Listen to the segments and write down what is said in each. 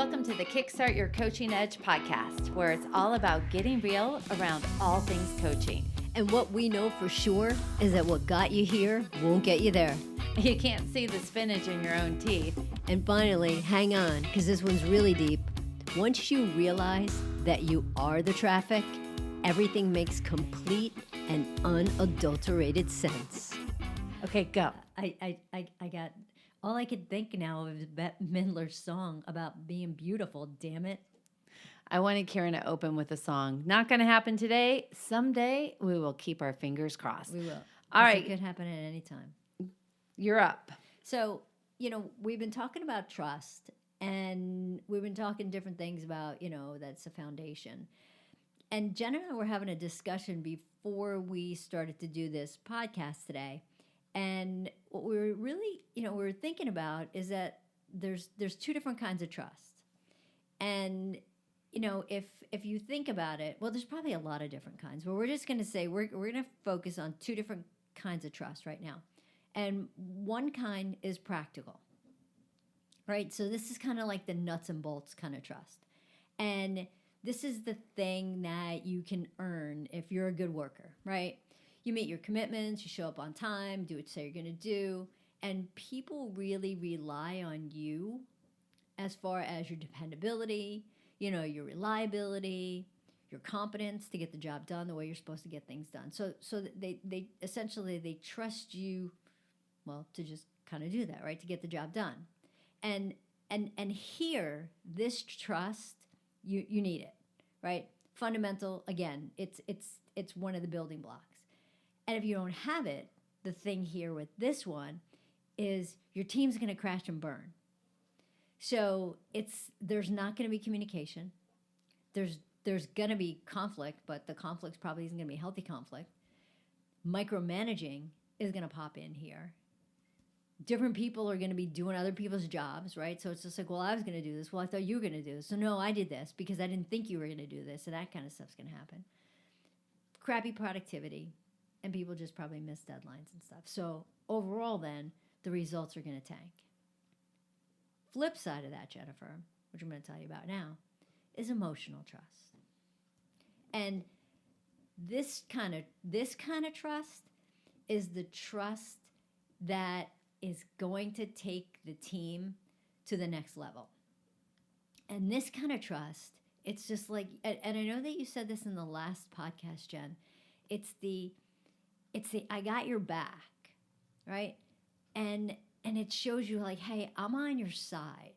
Welcome to the Kickstart Your Coaching Edge podcast, where it's all about getting real around all things coaching. And what we know for sure is that what got you here won't get you there. You can't see the spinach in your own teeth. And finally, hang on, because this one's really deep. Once you realize that you are the traffic, everything makes complete and unadulterated sense. Okay, go. I got, all I could think now is Bette Midler's song about being beautiful, damn it. I wanted Karen to open with a song. Not going to happen today. Someday we will keep our fingers crossed. We will. All right. It could happen at any time. You're up. So, we've been talking about trust, and we've been talking different things about, that's a foundation. And Jen and I were having a discussion before we started to do this podcast today. And what we were really, we were thinking about is that there's two different kinds of trust. And, if you think about it, well, there's probably a lot of different kinds, but we're just going to say we're going to focus on two different kinds of trust right now. And one kind is practical, right? So this is kind of like the nuts and bolts kind of trust. And this is the thing that you can earn if you're a good worker, right? You meet your commitments, you show up on time, do what you say you're going to do, and people really rely on you as far as your dependability, your reliability, your competence to get the job done the way you're supposed to get things done. So they essentially they trust you, well, to just kind of do that, right? To get the job done. And here, this trust, you need it, right? Fundamental, again, it's one of the building blocks. And if you don't have it, the thing here with this one is your team's going to crash and burn. So there's not going to be communication. There's going to be conflict, but the conflict probably isn't going to be healthy conflict. Micromanaging is going to pop in here. Different people are going to be doing other people's jobs, right? So it's just like, well, I was going to do this. Well, I thought you were going to do this. So no, I did this because I didn't think you were going to do this. And that kind of stuff's going to happen. Crappy productivity. And people just probably miss deadlines and stuff. So overall, then, the results are going to tank. Flip side of that, Jennifer, which I'm going to tell you about now, is emotional trust. And this kind of trust is the trust that is going to take the team to the next level. And this kind of trust, it's just like, and I know that you said this in the last podcast, Jen, it's the I got your back, right? And it shows you like, hey, I'm on your side.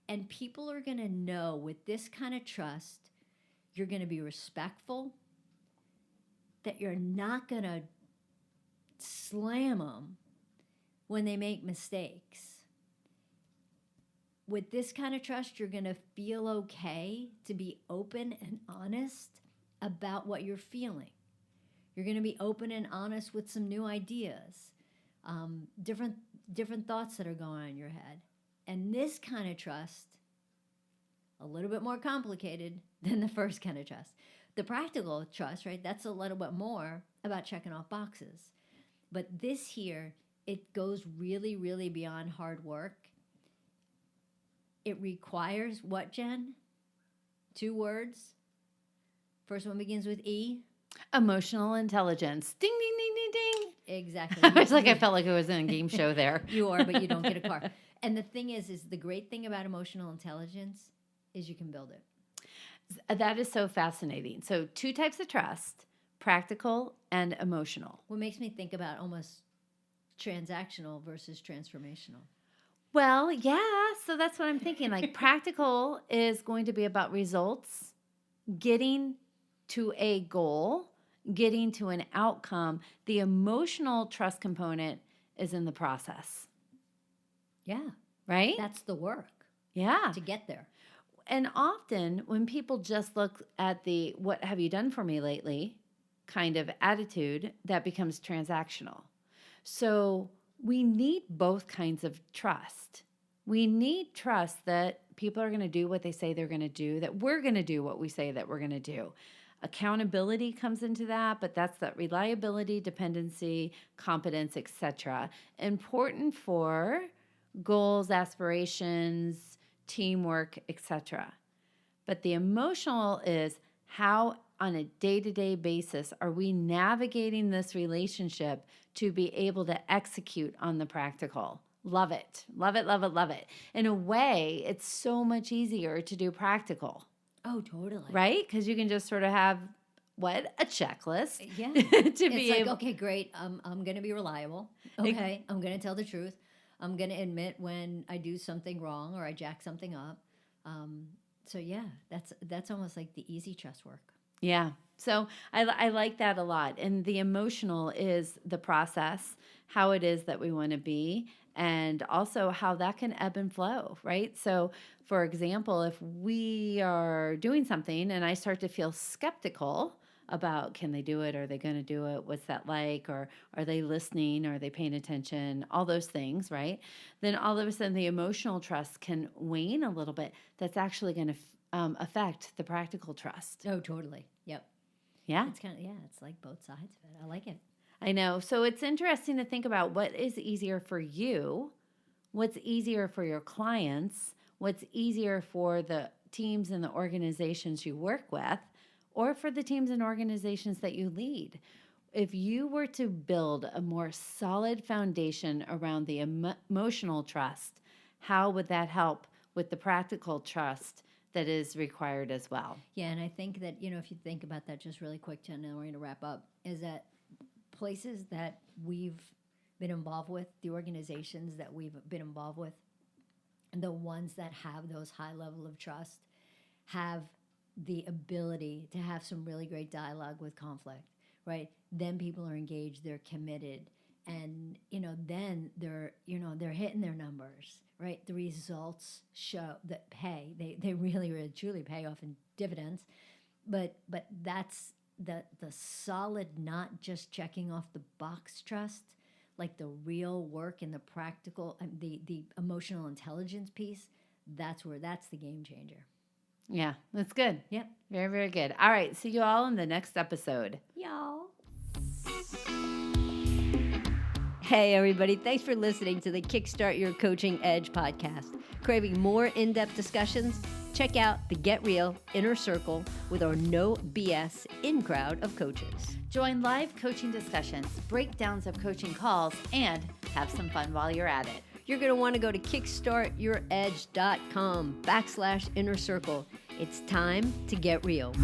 And people are going to know with this kind of trust, you're going to be respectful, that you're not going to slam them when they make mistakes. With this kind of trust, you're going to feel okay to be open and honest about what you're feeling. You're going to be open and honest with some new ideas, different thoughts that are going on in your head. And this kind of trust, a little bit more complicated than the first kind of trust. The practical trust, right, that's a little bit more about checking off boxes. But this here, it goes really, really beyond hard work. It requires what, Jen? 2 words. First one begins with E. Emotional intelligence. Ding, ding, ding, ding, ding. Exactly. I felt like it was in a game show there. You are, but you don't get a car. And the thing is the great thing about emotional intelligence is you can build it. That is so fascinating. So 2 types of trust, practical and emotional. What makes me think about almost transactional versus transformational. Well, yeah. So that's what I'm thinking. Like practical is going to be about results, getting to a goal, getting to an outcome. The emotional trust component is in the process. Yeah. Right? That's the work. Yeah. To get there. And often when people just look at the what have you done for me lately kind of attitude, that becomes transactional. So we need both kinds of trust. We need trust that people are going to do what they say they're going to do, that we're going to do what we say that we're going to do. Accountability comes into that, but that's that reliability, dependency, competence, etc. Important for goals, aspirations, teamwork, etc. But the emotional is how, on a day-to-day basis, are we navigating this relationship to be able to execute on the practical? Love it. Love it, love it, love it. In a way, it's so much easier to do practical, Oh, totally. right? Because you can just sort of have a checklist Yeah. to It's be like, able. okay, great. I'm going to be reliable. Okay. I'm going to tell the truth. I'm going to admit when I do something wrong or I jack something up. So yeah, that's almost like the easy trust work. Yeah. So I like that a lot. And the emotional is the process, how it is that we want to be, and also how that can ebb and flow, right? So, for example, if we are doing something and I start to feel skeptical about can they do it? Are they going to do it? What's that like? Or are they listening? Are they paying attention? All those things, right? Then all of a sudden the emotional trust can wane a little bit. That's actually going to affect the practical trust. Oh, totally. Yep. Yeah, It's kind of, yeah, it's like both sides of it. I like it. I know. So it's interesting to think about what is easier for you, what's easier for your clients, what's easier for the teams and the organizations you work with, or for the teams and organizations that you lead. If you were to build a more solid foundation around the emotional trust, how would that help with the practical trust that is required as well? Yeah, and I think that, if you think about that just really quick, Jen, and we're going to wrap up, is that places that we've been involved with, the organizations that we've been involved with, the ones that have those high level of trust have the ability to have some really great dialogue with conflict, right? Then people are engaged, they're committed, and then they're hitting their numbers, right? The results show that pay. They really, really truly pay off in dividends. But that's the solid, not just checking off the box trust, like the real work and the practical, the emotional intelligence piece. That's the game changer. Yeah, that's good. Yep. Very, very good. All right. See you all in the next episode. Y'all. Hey, everybody. Thanks for listening to the Kickstart Your Coaching Edge podcast. Craving more in-depth discussions? Check out the Get Real Inner Circle with our no BS in-crowd of coaches. Join live coaching discussions, breakdowns of coaching calls, and have some fun while you're at it. You're going to want to go to kickstartyouredge.com/inner circle. It's time to get real.